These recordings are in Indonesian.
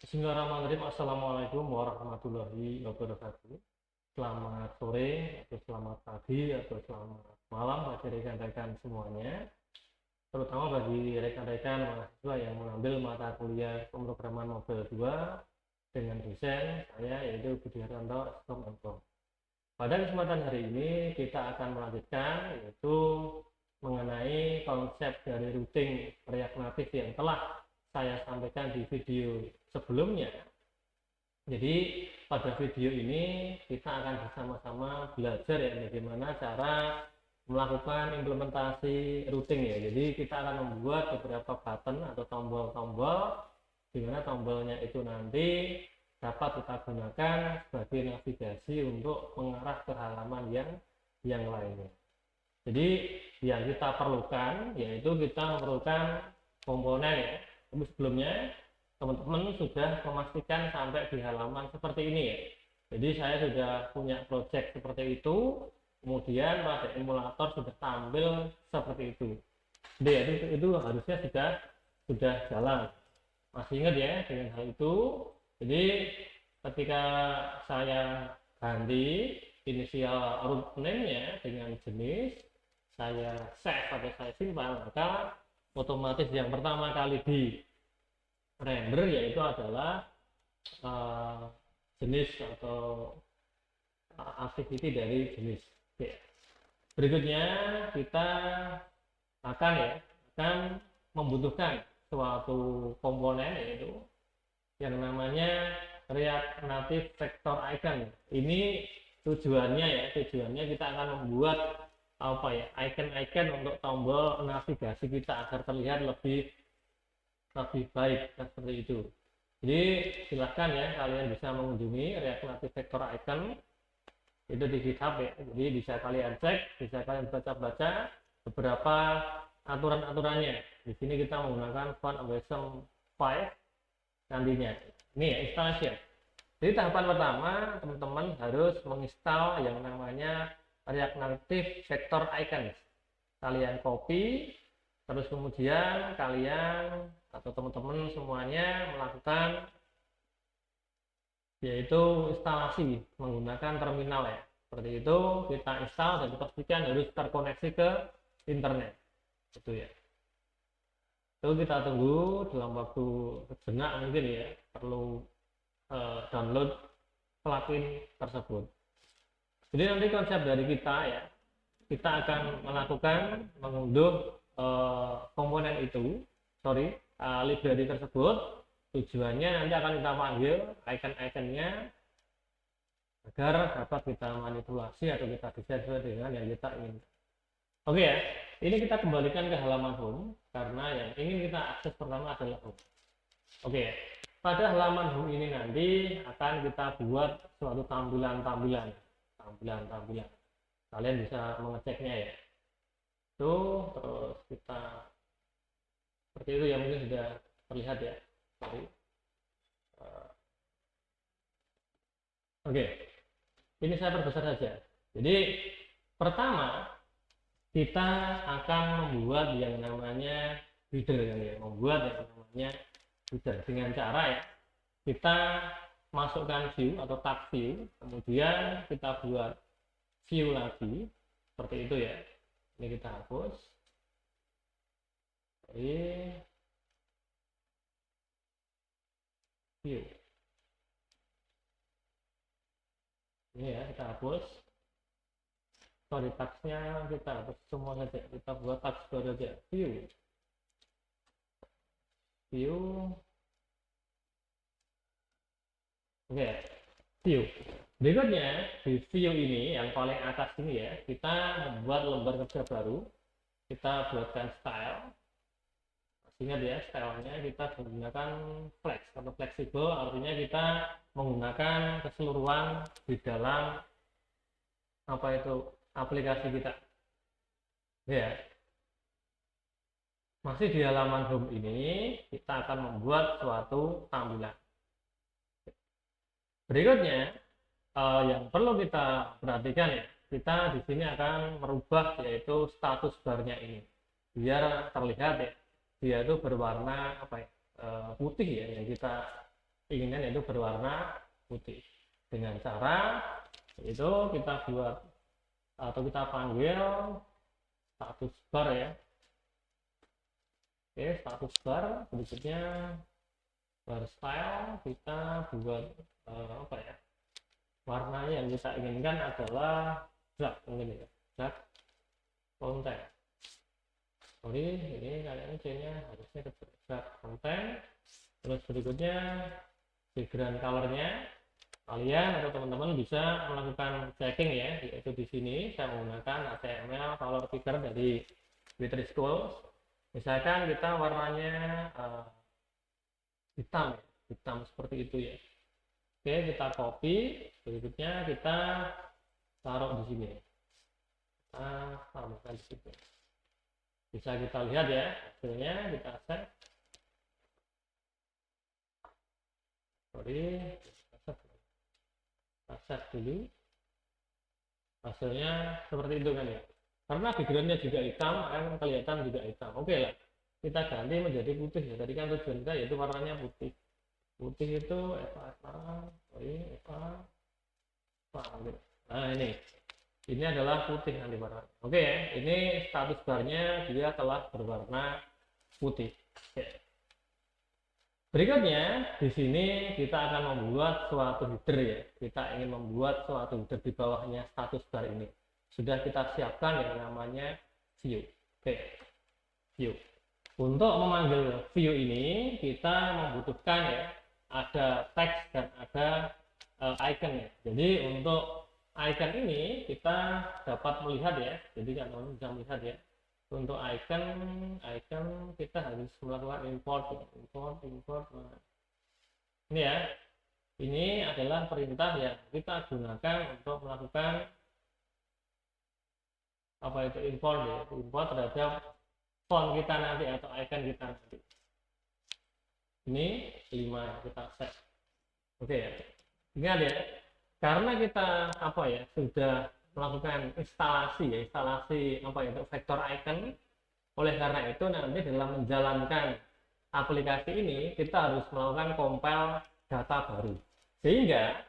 Bismillahirrahmanirrahim. Assalamualaikum warahmatullahi wabarakatuh. Selamat sore, atau selamat pagi, atau selamat malam bagi rekan-rekan semuanya. Terutama bagi rekan-rekan mahasiswa yang mengambil mata kuliah pemrograman Modul 2 dengan dosen saya yaitu Budi Hartanto, Skom. Pada kesempatan hari ini kita akan melanjutkan yaitu mengenai konsep dari routing React Native yang telah saya sampaikan di video sebelumnya. Jadi pada video ini kita akan bersama-sama belajar ya bagaimana cara melakukan implementasi routing ya. Jadi kita akan membuat beberapa button atau tombol-tombol di mana tombolnya itu nanti dapat kita gunakan sebagai navigasi untuk mengarah ke halaman yang lainnya. Jadi yang kita perlukan yaitu kita memerlukan komponen ya. Tapi sebelumnya teman-teman sudah memastikan sampai di halaman seperti ini ya. Jadi saya sudah punya project seperti itu, kemudian pada emulator sudah tampil seperti itu. Jadi itu harusnya sudah jalan. Masih ingat ya dengan hal itu. Jadi ketika saya ganti inisial root name-nya dengan jenis, saya save atau saya simpan, maka otomatis yang pertama kali di render yaitu adalah jenis atau activity dari jenis. Oke. Berikutnya kita akan membutuhkan suatu komponen yaitu yang namanya React Native Vector Icon. Ini tujuannya kita akan membuat icon-icon untuk tombol navigasi kita agar terlihat lebih baik seperti itu. Jadi silahkan ya kalian bisa mengunjungi React Native Vector Icon itu di GitHub ya. Jadi bisa kalian cek, bisa kalian baca-baca beberapa aturan-aturannya. Di sini kita menggunakan font version 5 nantinya. Ini ya installation. Jadi tahapan pertama teman-teman harus menginstal yang namanya React Native Vector Icons. Kalian copy, terus kemudian kalian atau teman-teman semuanya melakukan yaitu instalasi menggunakan terminal ya. Seperti itu kita install dan dipastikan harus terkoneksi ke internet. Itu ya. Itu kita tunggu dalam waktu sejenak mungkin ya, perlu download plugin tersebut. Jadi nanti konsep dari kita ya, kita akan melakukan mengunduh komponen itu, library tersebut. Tujuannya nanti akan kita panggil icon-iconnya agar dapat kita manipulasi atau kita desain sesuai dengan yang kita inginkan. Oke ya, ini kita kembalikan ke halaman home karena yang ingin kita akses pertama adalah home. Oke ya, pada halaman home ini nanti akan kita buat suatu tampilan-tampilan. Kalian bisa mengeceknya ya. Itu terus kita seperti itu ya, mungkin sudah terlihat ya. Oke, ini saya perbesar saja. Jadi pertama kita akan membuat yang namanya header ya, dengan cara ya kita masukkan view atau tag view, kemudian kita buat view lagi seperti itu ya. Ini kita hapus. View. Ini ya kita hapus. Tagsnya kita hapus semua saja. Kita buat tags baru saja. View. Oke, view. Berikutnya di view ini yang paling atas ini ya, kita membuat lembar kerja baru. Kita buatkan style. Ingat ya, stylenya kita menggunakan flex atau fleksibel, artinya kita menggunakan keseluruhan di dalam aplikasi kita. Ya. Masih di halaman home ini kita akan membuat suatu tampilan. Berikutnya yang perlu kita perhatikan ya, kita di sini akan merubah yaitu status barnya ini biar terlihat ya dia itu berwarna putih ya, yang kita inginkan yaitu berwarna putih. Dengan cara itu kita buat atau kita panggil status bar ya. Oke, status bar. Berikutnya bar style, kita buat apa ya, warnanya yang kita inginkan adalah black mungkin ya, black content. Sorry, ini kalian C-nya harusnya ke black content. Terus berikutnya background colornya, kalian atau teman-teman bisa melakukan checking ya, yaitu di sini saya menggunakan HTML color picker dari Beatrice Tools. Misalkan kita warnanya hitam ya, hitam seperti itu ya. Oke, kita copy, berikutnya kita taruh di sini. Kita taruhkan di situ. Bisa kita lihat ya hasilnya, kita save. Sorry, kita save dulu. Hasilnya seperti itu kan ya. Karena backgroundnya juga hitam, akan kelihatan juga hitam. Oke lah, kita ganti menjadi putih ya. Tadi kan tujuan kita yaitu warnanya putih. Putih itu Eva, nah ini adalah putih nanti warna. Oke ya, ini status barnya dia telah berwarna putih. Oke. Berikutnya di sini kita akan membuat suatu header ya. Kita ingin membuat suatu header di bawahnya status bar ini. Sudah kita siapkan yang namanya view. Oke, view. Untuk memanggil view ini kita membutuhkan ya ada teks dan ada icon ya. Jadi untuk icon ini kita dapat melihat ya. Jadi kalian bisa melihat ya. Untuk icon kita harus melakukan import ya. Import. Nah, ini ya. Ini adalah perintah yang kita gunakan untuk melakukan apa itu import ya. Import terhadap font kita nanti atau icon kita nanti. Ini 5 kita set. Oke ya. Ingat ya, karena kita apa ya sudah melakukan instalasi apa ya untuk vektor icon. Oleh karena itu nanti dalam menjalankan aplikasi ini kita harus melakukan compile data baru. Sehingga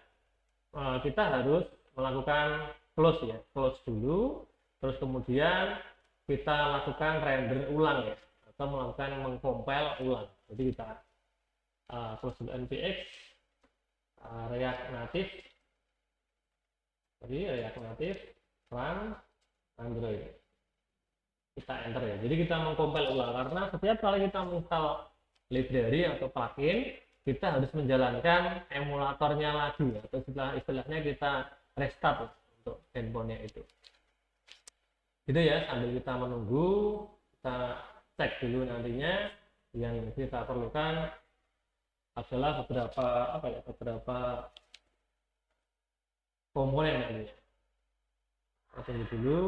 kita harus melakukan close ya, close dulu, terus kemudian kita lakukan render ulang ya, atau melakukan mengcompile ulang. Jadi kita close dulu npx React Native, jadi React Native run Android, kita enter ya. Jadi kita mengcompile ulang karena setiap kali kita menginstal library atau plugin kita harus menjalankan emulatornya lagi ya, atau istilahnya kita restart ya, untuk handphonenya itu. Gitu ya, sambil kita menunggu, kita cek dulu nantinya. Yang kita perlukan adalah beberapa komponen nantinya. Tunggu dulu.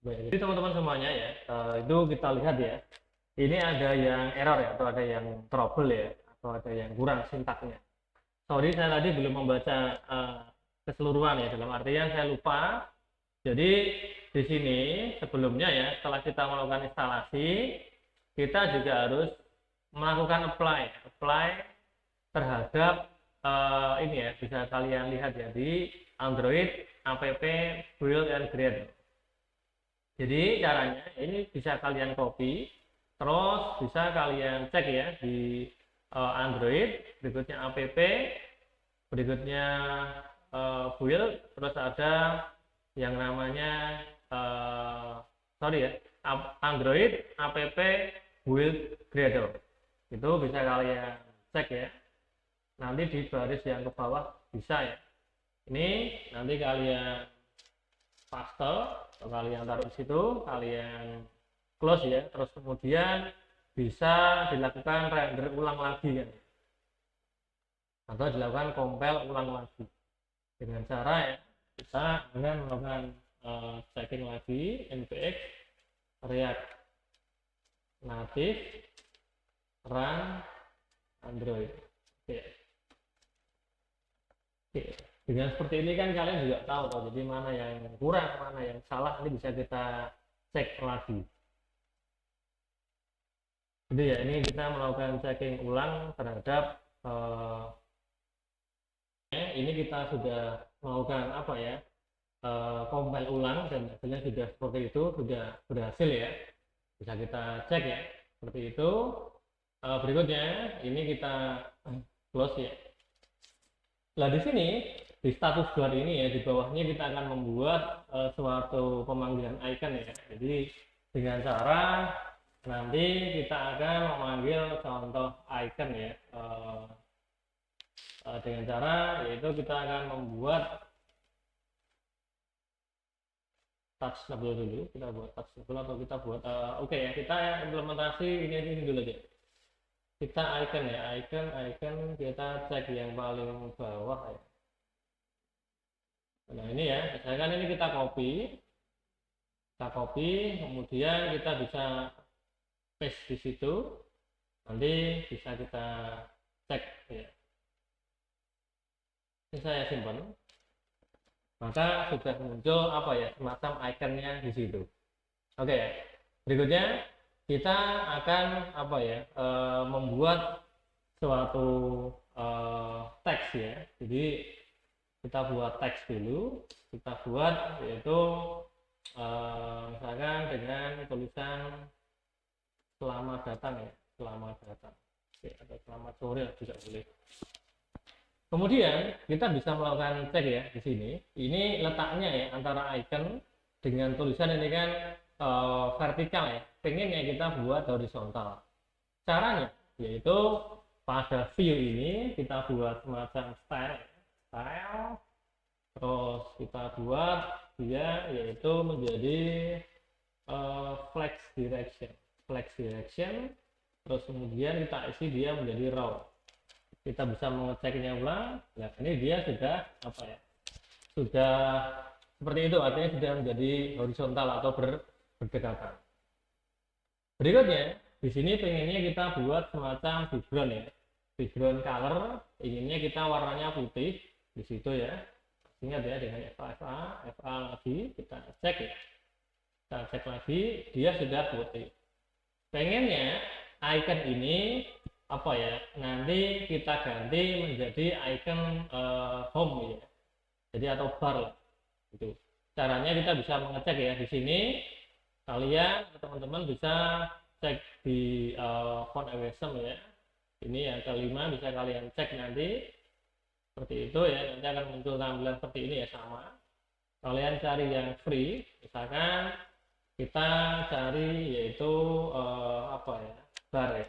Baik, jadi teman-teman semuanya ya, itu kita lihat ya. Ini ada yang error ya, atau ada yang trouble ya, atau ada yang kurang sintaknya. Sorry, saya tadi belum membaca keseluruhan ya, dalam artian saya lupa. Jadi di sini sebelumnya ya, setelah kita melakukan instalasi, kita juga harus melakukan apply terhadap ini ya, bisa kalian lihat ya di Android app build and create. Jadi caranya ini bisa kalian copy, terus bisa kalian cek ya di Android, berikutnya app, berikutnya build, terus ada yang namanya Android app build Gradle. Itu bisa kalian cek ya. Nanti di baris yang ke bawah bisa ya. Ini nanti kalian paste atau kalian taruh di situ, kalian close ya. Terus kemudian bisa dilakukan render ulang lagi ya. Atau dilakukan compile ulang lagi. Dengan cara ya kita dengan melakukan checking lagi npx React Native run Android. Oke. Dengan seperti ini kan kalian juga tahu jadi mana yang kurang, mana yang salah, ini bisa kita cek lagi. Jadi ya ini kita melakukan checking ulang terhadap ini kita sudah melakukan apa ya, compile ulang dan hasilnya sudah seperti itu, sudah berhasil ya, bisa kita cek ya seperti itu. Berikutnya ini kita close ya. Nah di sini di status bar ini ya, di bawahnya kita akan membuat suatu pemanggilan icon ya. Jadi dengan cara nanti kita akan memanggil contoh icon ya, dengan cara yaitu kita akan membuat touch label dulu. Kita buat touch label atau kita buat oke ya, kita implementasi ini dulu aja. Kita icon ya, icon kita cek yang paling bawah ya. Nah ini ya, misalkan ini kita copy, kemudian kita bisa paste di situ, nanti bisa kita cek ya. Ini saya simpan, maka sudah muncul apa ya, semacam ikonnya di situ. Oke ya, berikutnya kita akan apa ya, membuat suatu teks ya. Jadi kita buat teks dulu, kita buat yaitu misalkan dengan tulisan selamat datang ya, selamat datang. Oke, atau selamat sore juga boleh. Kemudian kita bisa melakukan cek ya di sini. Ini letaknya ya antara icon dengan tulisan ini kan vertikal ya. Pengennya kita buat horizontal. Caranya yaitu pada view ini kita buat semacam style, terus kita buat dia yaitu menjadi flex direction, terus kemudian kita isi dia menjadi raw. Kita bisa mengeceknya ulang. Nah ini dia sudah apa ya, sudah seperti itu, artinya sudah menjadi horizontal atau berdekatan. Berikutnya di sini pengennya kita buat semacam background ya, background color, inginnya kita warnanya putih di situ ya. Ingat ya, dengan FA lagi kita cek ya, kita cek lagi dia sudah putih. Pengennya icon ini apa ya, nanti kita ganti menjadi icon home ya, jadi atau bar lah itu. Caranya kita bisa mengecek ya di sini, kalian teman-teman bisa cek di font awesome ya, ini yang kelima bisa kalian cek nanti seperti itu ya, nanti akan muncul tampilan seperti ini ya, sama kalian cari yang free, misalkan kita cari yaitu apa ya, bar ya,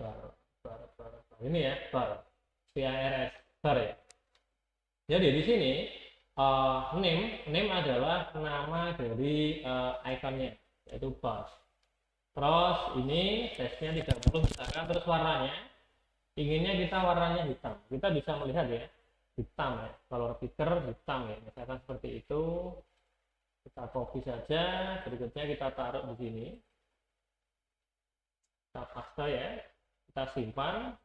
bar ini ya, bar bar ya. Jadi di sini name adalah nama dari ikonnya yaitu bar. Terus ini size-nya 30 misalkan, terus warnanya inginnya kita warnanya hitam. Kita bisa melihat ya, hitam ya, color picker hitam ya, misalkan seperti itu. Kita copy saja, berikutnya kita taruh di sini, kita paste ya, kita simpan,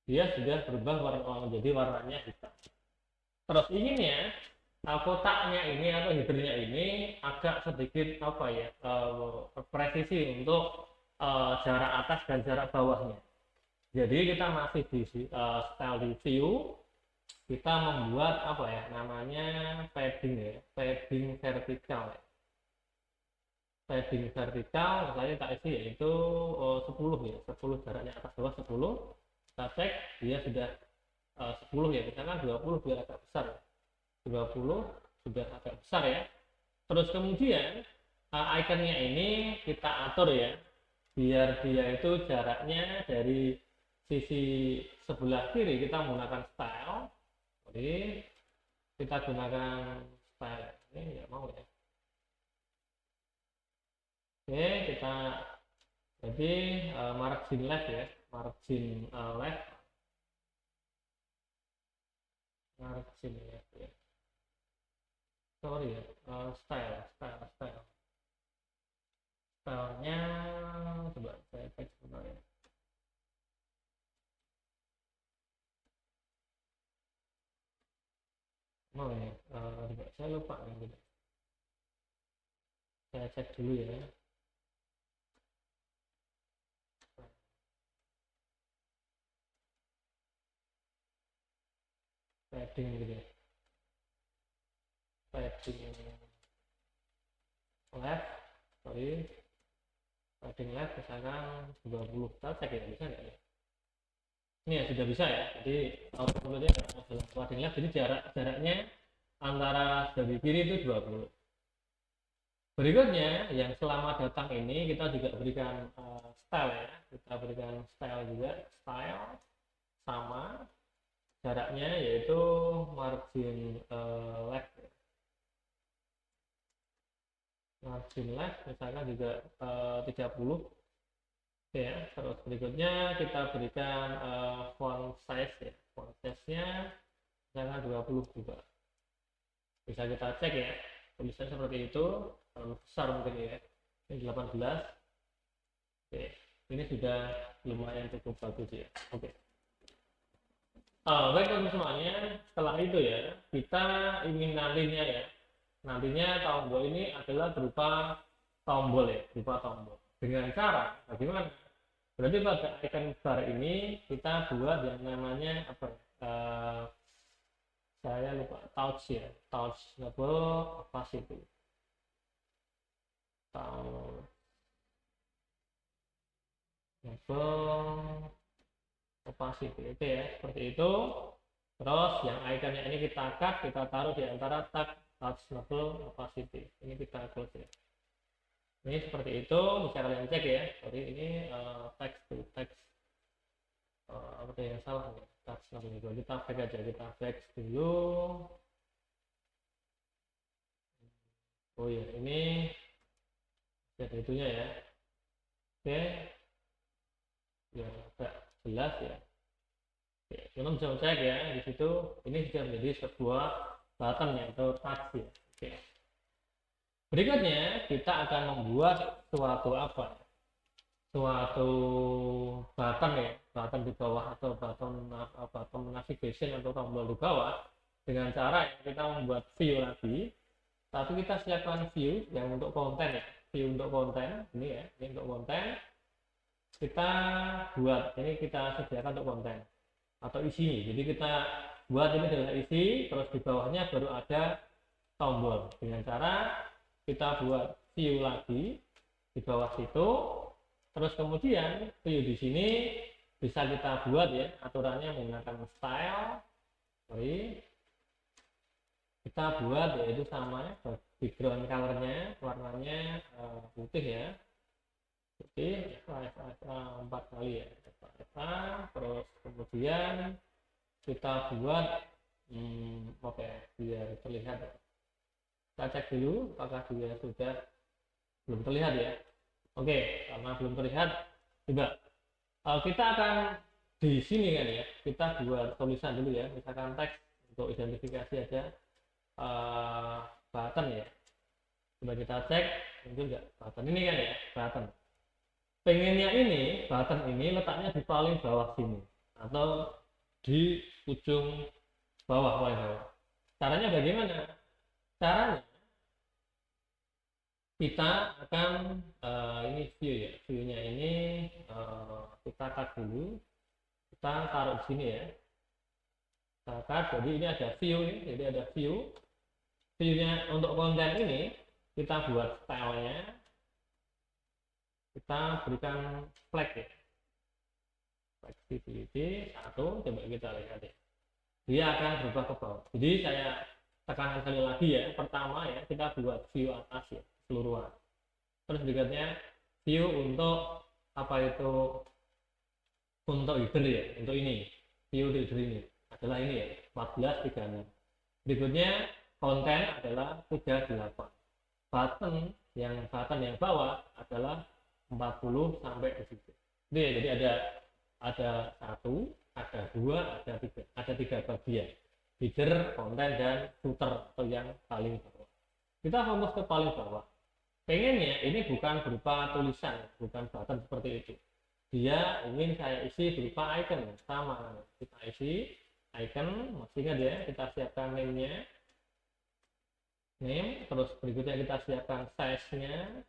dia sudah berubah menjadi warnanya hitam. Terus inginnya kotaknya ini atau headernya ini agak sedikit apa ya, presisi untuk jarak atas dan jarak bawahnya. Jadi kita masih di style di view, kita membuat apa ya namanya, padding ya, padding vertikal ya. Padding vertikal misalnya tak isi yaitu 10 ya, 10 jaraknya atas bawah 10. Kita cek dia sudah 10 ya, misalkan 20 biar agak besar, 20 sudah agak besar ya. Terus kemudian ikonnya ini kita atur ya, biar dia itu jaraknya dari sisi sebelah kiri kita menggunakan style. Jadi kita gunakan style ini, nggak mau ya. Oke, kita jadi margin left ya, margin left, margin left ya. Sorry ya, stylenya coba saya cek sebentar ya. Oh ya, saya lupa ya, saya cek dulu ya. padding gitu ya, padding left, padding left misalkan 20. Kita cek ya, bisa nggak ya? Ini ya sudah bisa ya. Jadi outputnya adalah padding left, jadi jaraknya antara dari kiri itu 20. Berikutnya yang selamat datang ini kita juga berikan style ya, kita berikan style juga, style sama jaraknya yaitu margin left, margin left misalkan juga 30 ya. Terus berikutnya kita berikan font size ya, font size nya misalkan 20 juga, bisa kita cek ya tulisannya seperti itu, terlalu besar mungkin ya, ini 18. Oke, ini sudah lumayan cukup bagus ya. Oke. Baik teman semuanya, setelah itu ya kita ingin nantinya ya, nantinya tombol ini adalah berupa tombol ya, berupa tombol. Dengan cara bagaimana? Berarti pada icon bar ini kita buat yang namanya apa ya? Saya lupa, touch ya, touch level opacity, touch level opacity itu ya, seperti itu. Terus yang iconnya ini kita cut, kita taruh di antara tag touch level opacity, ini kita close ya. Ini seperti itu, bisa kalian cek ya. Jadi ini text to text, apa yang salah ya, touch level itu. Kita back aja, kita back dulu. Oh ya, ini ada itunya ya. Oke, ya agak jelas ya. Oke, teman bisa cek ya di situ. Ini sudah menjadi sebuah button ya atau touch ya. Oke. Berikutnya kita akan membuat suatu apa? Suatu button ya, button di bawah atau button navigation atau tombol di bawah dengan cara kita membuat view lagi, tapi kita siapkan view yang untuk konten ya, view untuk konten ini ya, ini untuk konten kita buat, ini kita sediakan untuk konten atau isi. Jadi kita buat ini adalah isi, terus di bawahnya baru ada tombol dengan cara kita buat view lagi di bawah situ, terus kemudian view di sini bisa kita buat ya aturannya menggunakan style, kita buat yaitu sama background colornya warnanya putih ya, putih 4 kali ya, terus kemudian kita buat oke biar terlihat. Kita cek dulu apakah dia sudah belum terlihat ya. Oke, karena belum terlihat juga kita akan di sini kan ya, kita buat tulisan dulu ya, misalkan teks untuk identifikasi aja button ya. Coba kita cek muncul nggak button ini kan ya, button. Pengennya ini button ini letaknya di paling bawah sini atau di ujung bawah paling bawah. Caranya bagaimana? Caranya kita akan ini view ya, viewnya ini kita cut dulu, kita taruh di sini ya, kita cut. Jadi ini ada view ini, jadi ada viewnya untuk konten ini kita buat stylenya, kita berikan flag ya, flexibility 1, coba kita lihat ya, dia akan berubah ke bawah. Jadi saya tekankan sekali lagi ya, pertama ya kita buat view atas ya, keseluruhan. Terus berikutnya view untuk apa itu, untuk header ya, untuk ini view header ini adalah ini ya 14:36. Berikutnya konten adalah 38, button yang bawah adalah 40 sampai di situ. Jadi ya, jadi ada 1, ada 2, ada 3 bagian, header, konten, dan footer atau yang paling bawah. Kita fokus ke paling bawah. Pengennya ini bukan berupa tulisan, bukan button seperti itu. Dia ingin saya isi berupa icon, sama. Kita isi icon, masih ingat ya, kita siapkan name-nya. Name, terus berikutnya kita siapkan size-nya.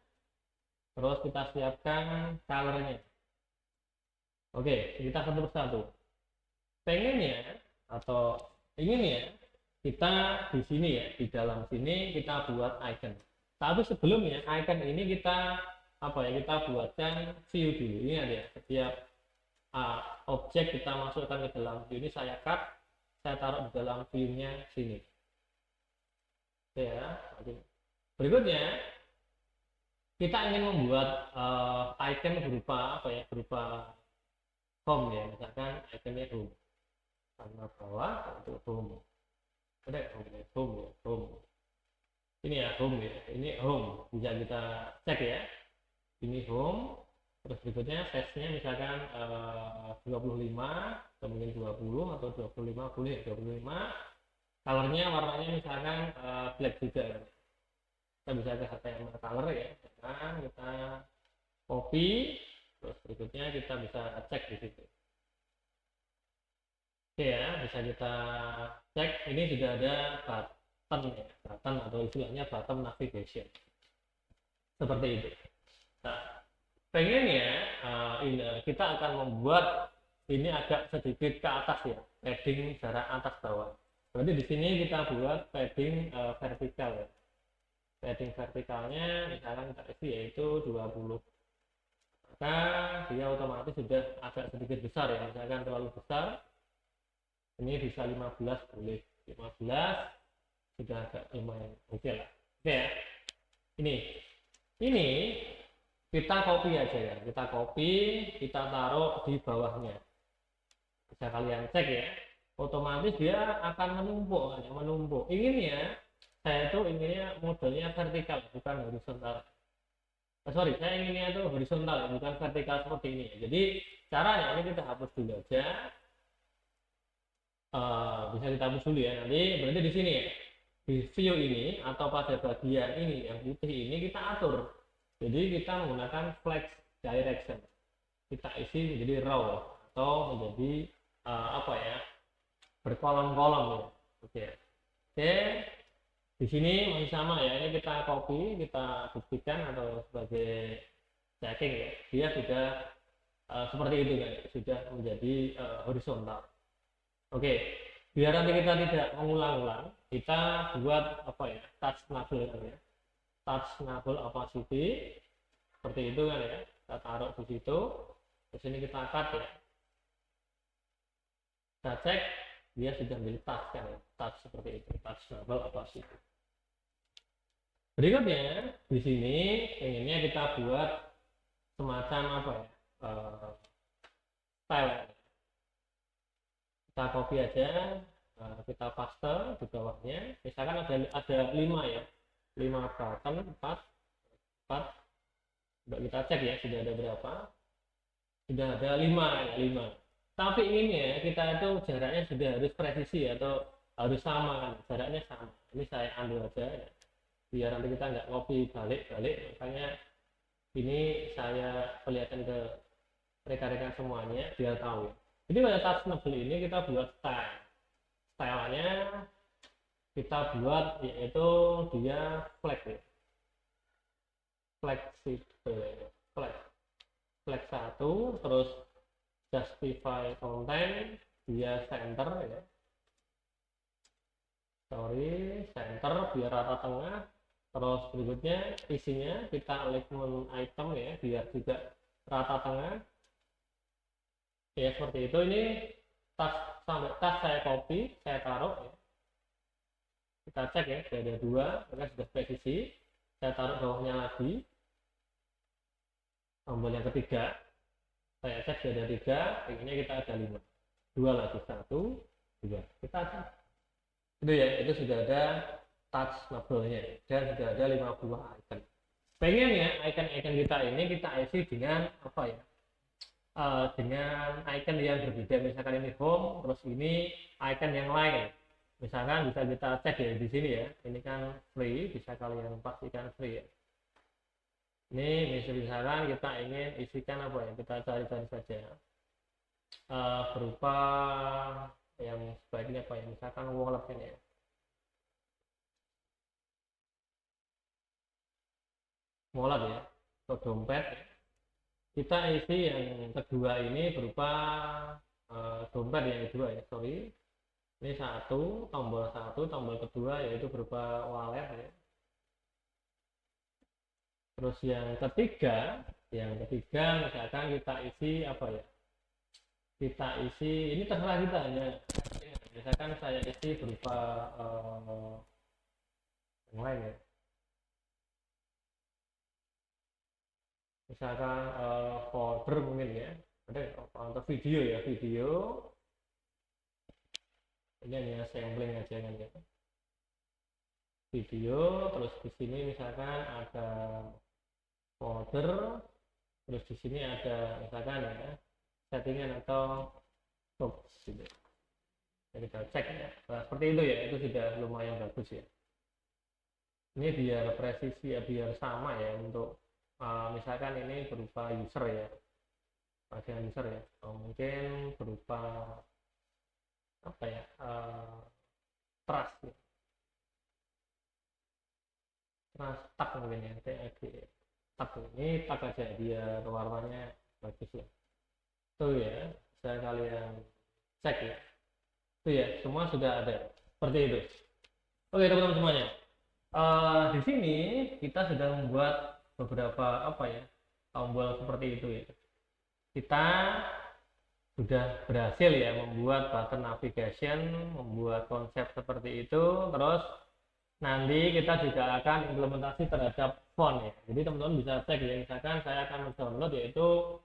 Terus kita siapkan color-nya. Oke, kita satu persatu. Pengennya atau inginnya kita di sini ya, di dalam sini kita buat icon. Tapi sebelumnya icon ini kita apa ya, kita buatkan view dulu. Ini ada ya, setiap objek kita masukkan ke dalam view ini saya cut, saya taruh di dalam view-nya sini. Oke ya. Berikutnya kita ingin membuat icon berupa apa ya, berupa home ya, misalkan iconnya home, sama bawah untuk home. Ada home ya, home. Ini ya home ya, ini home, bisa kita cek ya. Ini home, terus berikutnya size-nya misalkan 25 atau mungkin 20 atau 25, boleh 25. Colornya warnanya misalkan black juga kan. Kita bisa ke HTML color ya, nah, kita copy, terus berikutnya kita bisa cek di situ. Oke ya, bisa kita cek, ini sudah ada button ya, button atau istilahnya button navigation seperti itu. Nah, pengennya kita akan membuat ini agak sedikit ke atas ya, padding jarak atas bawah. Berarti di sini kita buat padding vertikal ya. Padding vertikalnya misalkan kita isi yaitu 20. Maka dia otomatis sudah agak sedikit besar ya, misalkan terlalu besar. Ini bisa 15 boleh, 15 sudah agak lumayan oke lah. Oke ya. Ini kita copy aja ya, kita copy, kita taruh di bawahnya. Bisa kalian cek ya, otomatis dia akan menumpuk. Inginnya saya tuh inginnya modelnya vertikal bukan horizontal. Sorry, saya inginnya itu horizontal bukan vertikal seperti ini. Jadi caranya ini kita hapus dulu aja. Bisa kita hapus dulu ya. Nanti berarti di sini ya, di view ini atau pada bagian ini yang putih ini kita atur. Jadi kita menggunakan flex direction. Kita isi menjadi row atau menjadi apa ya, berkolom-kolom ya. Oke. Di sini masih sama ya. Ini kita copy, kita buktikan atau sebagai checking ya. Dia sudah seperti itu kan, sudah menjadi horizontal. Oke, biar nanti kita tidak mengulang-ulang, kita buat apa ya, touch enable ya, touch enable opacity seperti itu kan ya, kita taruh di situ. Di sini kita cut ya, kita cek dia sudah menjadi touch kan ya, touch seperti itu, touch enable opacity. Berikutnya di sini inginnya kita buat semacam apa ya, style. Kita copy aja, kita paste di bawahnya. Misalkan ada 5 ya, 5 button, 4. Coba kita cek ya, sudah ada berapa? Sudah ada 5 ya, 5. Tapi inginnya kita itu jaraknya sudah harus presisi atau harus sama kan, jaraknya sama. Ini saya ambil aja ya, biar nanti kita nggak copy balik-balik. Makanya ini saya perlihatkan ke rekan-rekan semuanya biar tahu. Jadi pada touch enable ini kita buat stylenya kita buat yaitu dia flex ya, flexible, flex 1, terus justify content dia center ya, center biar rata tengah. Terus berikutnya isinya kita alignment item ya, biar juga rata tengah ya, seperti itu. Ini tas sampai tas saya copy, saya taruh ya. Kita cek ya, sudah ada 2, maka sudah presisi. Saya taruh bawahnya lagi, tombol yang ketiga saya cek sudah ada 3, pengennya kita ada 5, 2 lagi, 1, 2, kita cek itu ya, itu sudah ada touch labelnya dan sudah ada 5 buah icon. Pengennya icon-icon kita ini kita isi dengan apa ya, dengan icon yang berbeda. Misalkan ini home, terus ini icon yang lain. Misalkan bisa kita cek ya di sini ya. Ini kan free, bisa kalian pastikan free ya. Ini misalkan kita ingin isikan apa ya, kita cari-cari saja. Berupa yang sebaiknya apa ya, misalkan wallet ini ya. Wallet ya, atau dompet ya. Kita isi yang kedua ini berupa dompet yang kedua ya, sorry. Ini tombol kedua yaitu berupa wallet ya. Terus yang ketiga misalkan kita isi apa ya? Kita isi, ini terserah kita hanya. Misalkan saya isi berupa yang lain ya. Misalkan folder mungkin ya. Ada untuk video ya, video. Ini hanya sampling aja kan ya. Video, terus di sini misalkan ada folder, terus di sini ada misalkan ya settingan atau box gitu. Jadi kita cek ya. Nah, seperti itu ya, itu sudah lumayan bagus ya. Ini biar presisi ya, biar sama ya untuk misalkan ini berupa user ya, bagian user ya, atau mungkin berupa apa ya, trust ya. Trust tag mungkin ya, tag ini tag aja biar warnanya bagus ya. Tuh ya, saya kalian cek ya. Tuh ya, semua sudah ada seperti itu. Oke teman-teman semuanya, di sini kita sudah membuat beberapa apa ya, tombol seperti itu ya. Kita sudah berhasil ya membuat button navigation, membuat konsep seperti itu. Terus nanti kita juga akan implementasi terhadap font ya. Jadi teman-teman bisa cek ya, misalkan saya akan mendownload yaitu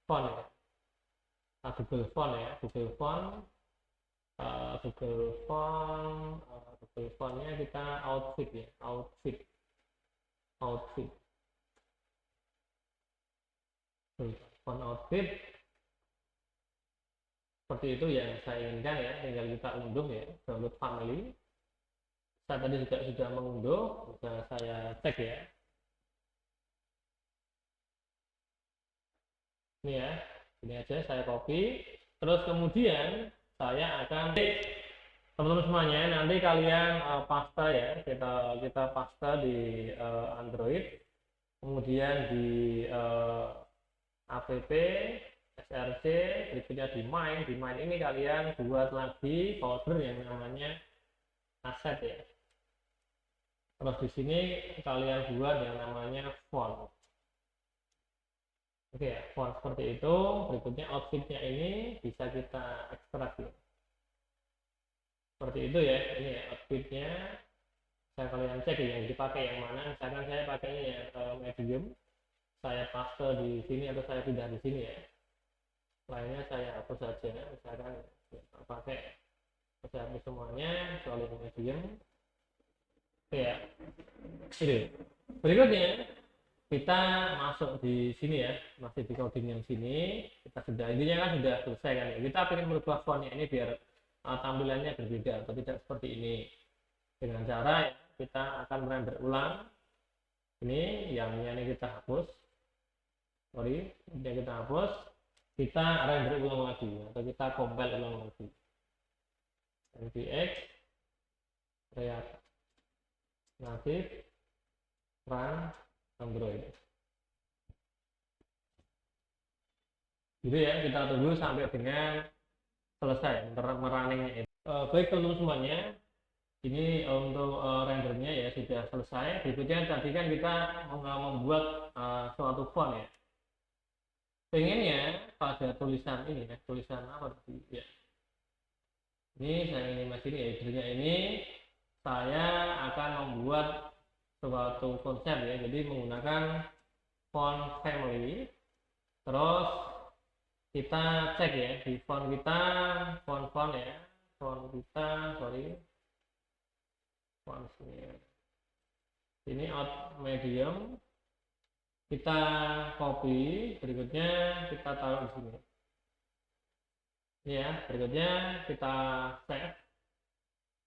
font ya, Google Font ya, Google Font, Google Fontnya kita outfit ya, outfit font outfit seperti itu yang saya inginkan ya. Tinggal kita unduh ya, download family. Saya tadi juga sudah mengunduh, bisa saya cek ya. Ini ya, ini aja saya copy. Terus kemudian saya akan, teman-teman semuanya, nanti kalian paste ya, kita paste di Android, kemudian di app src, berikutnya di main ini kalian buat lagi folder yang namanya aset ya. Terus di sini kalian buat yang namanya font. Oke ya, font seperti itu. Berikutnya outfitnya ini bisa kita ekstrak ya. Seperti itu ya, ini ya outfitnya. Saya kalian cek ya, yang dipakai yang mana. Misalkan saya pakainya ya medium, saya paste di sini atau saya pindah di sini ya. Lainnya saya hapus saja. Misalkan pakai, saya hapus semuanya kecuali medium. Oke ya, ini. Berikutnya kita masuk di sini ya, masih di coding yang sini. Kita sudah, intinya kan sudah selesai kan ya. Kita ingin merubah fontnya ini biar tampilannya berbeda atau tidak seperti ini. Dengan cara ya, kita akan merender ulang. Ini yang ini kita hapus. Sorry, ini kita hapus. Kita render ulang lagi atau kita compile ulang lagi. npx create native run Android. Gitu ya, kita tunggu sampai dengan selesai merunning itu. Baik teman-teman semuanya, ini untuk rendernya ya sudah selesai. Berikutnya tadi kan kita membuat suatu font ya. Pengennya pada tulisan ini ya, tulisan apa tadi ya. Ini saya ingin masih ini ya, judulnya ini saya akan membuat suatu konsep ya, jadi menggunakan font family. Terus kita cek ya di font kita, font ya, font kita, sorry, font ini out medium, kita copy, berikutnya kita taruh di sini ya. Berikutnya kita save,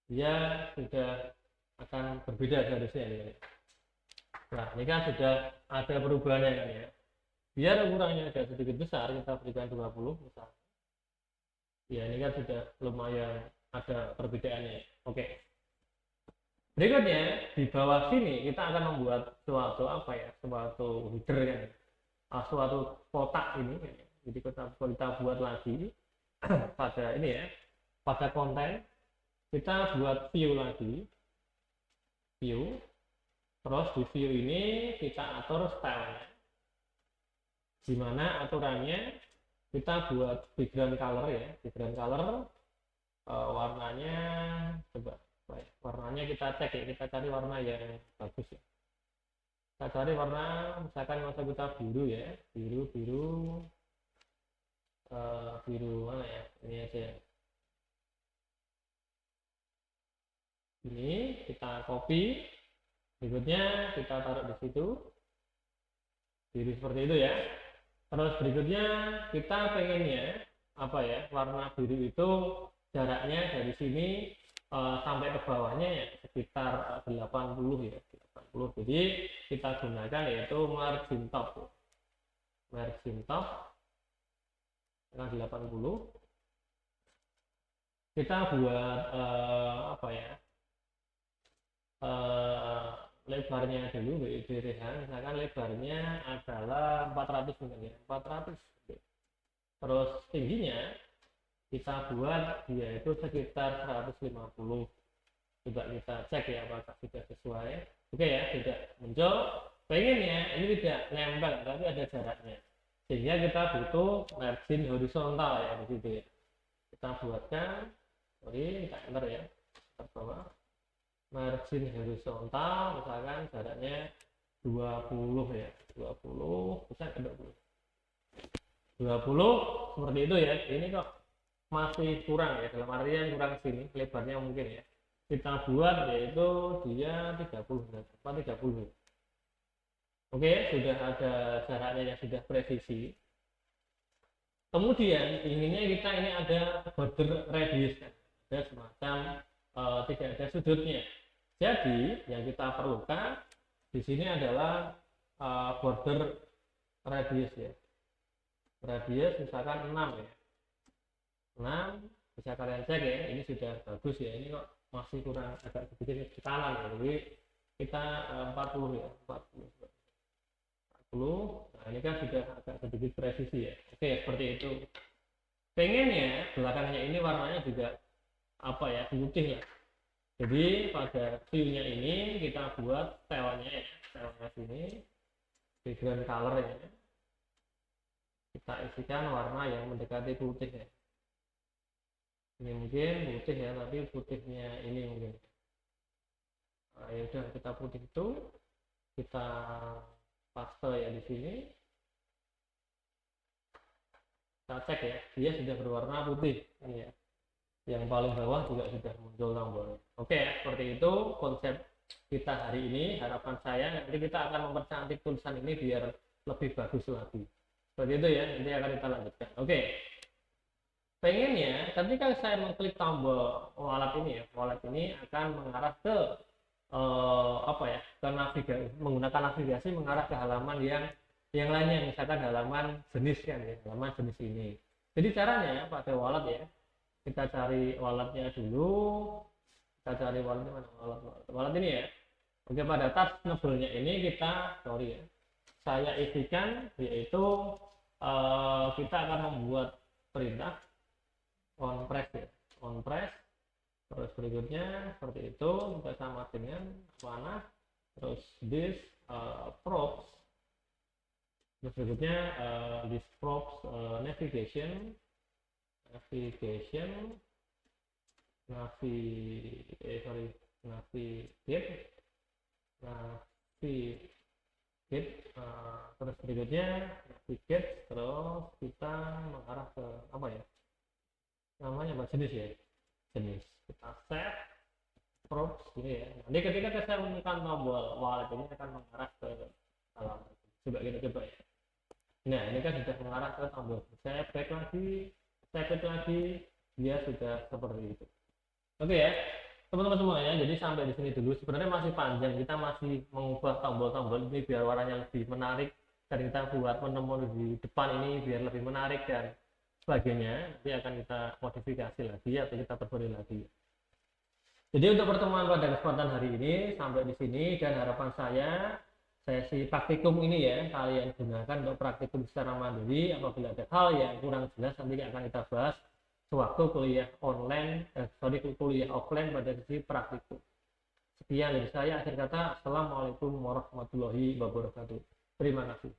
dia sudah akan berbeda harusnya ya. Nah ini kan sudah ada perubahannya kan ya, biar ukurannya agak sedikit besar kita berikan 20 misalnya ya. Ini kan sudah lumayan ada perbedaannya. Oke, berikutnya di bawah sini kita akan membuat suatu apa ya, suatu header kan, suatu kotak ini. Jadi kita buat lagi pada ini ya, pada konten kita buat view lagi, view, terus di view ini kita atur stylenya, dimana aturannya kita buat background color ya, background color warnanya coba warnanya kita cek ya, kita cari warna yang bagus ya, kita cari warna misalkan masa kita biru ya, biru biru mana ya, ini aja ya. Ini kita copy, berikutnya kita taruh di situ biru seperti itu ya. Terus berikutnya kita pengennya apa ya, warna biru itu jaraknya dari sini sampai ke bawahnya ya sekitar 80 ya, 80. Jadi kita gunakan yaitu margin top, margin top dengan 80. Kita buat apa ya, lebarnya dulu misalkan lebarnya adalah 400 mungkin ya, 400. Terus tingginya kita buat dia itu sekitar 150. Coba kita cek ya apakah sudah sesuai. Oke ya, tidak muncul. Pengennya ini tidak nempel tapi ada jaraknya, sehingga kita butuh margin horizontal ya di situ ya. Kita buatkan, kita enter ya, kita bawah margin horizontal misalkan jaraknya 20 ya, 20 bisa ke 20 seperti itu ya. Ini kok masih kurang ya, dalam artian kurang sini lebarnya mungkin ya, kita buat yaitu dia 30. Oke, sudah ada jaraknya yang sudah presisi. Kemudian inginnya kita ini ada border radius, ada semacam tidak ada sudutnya. Jadi yang kita perlukan di sini adalah border radius ya, radius misalkan 6 ya, 6 bisa kalian cek ya, ini sudah bagus ya, ini kok masih kurang agak sedikit ke kanan ya, jadi kita 40 ya, 40. Nah ini kan sudah agak sedikit presisi ya. Oke, seperti itu. Pengennya belakangnya ini warnanya juga apa ya, putih ya. Jadi pada view-nya ini kita buat stylenya ya, stylenya sini background color-nya kita isikan warna yang mendekati putih ya. Ini mungkin putih ya, tapi putihnya ini mungkin. Nah, ya udah kita putih itu kita paste ya di sini. Kita cek ya, dia sudah berwarna putih ini ya. Yang paling bawah juga sudah muncul tombolnya. Oke, seperti itu konsep kita hari ini. Harapan saya nanti kita akan mempercantik tulisan ini biar lebih bagus lagi. Seperti itu ya, nanti akan kita lanjutkan. Oke. Pengennya ketika saya mengklik tombol wallet ini ya, wallet ini akan mengarah ke apa ya, ke navigasi, menggunakan navigasi mengarah ke halaman yang lainnya, misalkan halaman jenis kan ya, halaman jenis ini. Jadi caranya pakai wallet ya, kita cari walletnya dulu, kita cari walletnya mana, wallet ini ya. Oke, pada tab nebelnya ini kita saya isikan yaitu kita akan membuat perintah on press ya, on press. Terus berikutnya seperti itu kita sama dengan mana, terus this props, terus berikutnya this props navigate terus berikutnya navigate, terus kita mengarah ke apa ya namanya, jenis ya, jenis kita set props ini ya. Nanti ketika saya menekan tombol wallet ini akan mengarah ke halaman. Coba kita coba ya. Nah ini kan sudah mengarah ke tombol, saya back lagi, dia sudah seperti itu. Oke ya teman-teman semuanya, jadi sampai di sini dulu. Sebenarnya masih panjang, kita masih mengubah tombol-tombol ini biar warnanya lebih menarik, dan kita buat menu di depan ini biar lebih menarik dan sebagainya. Nanti akan kita modifikasi lagi atau kita perbarui lagi. Jadi untuk pertemuan pada kesempatan hari ini sampai di sini, dan harapan saya sesi praktikum ini ya kalian gunakan untuk praktikum secara mandiri. Apabila ada hal yang kurang jelas nanti akan kita bahas sewaktu kuliah online, kuliah offline pada sisi praktikum. Sekian dari saya, akhir kata, Assalamualaikum warahmatullahi wabarakatuh. Terima kasih.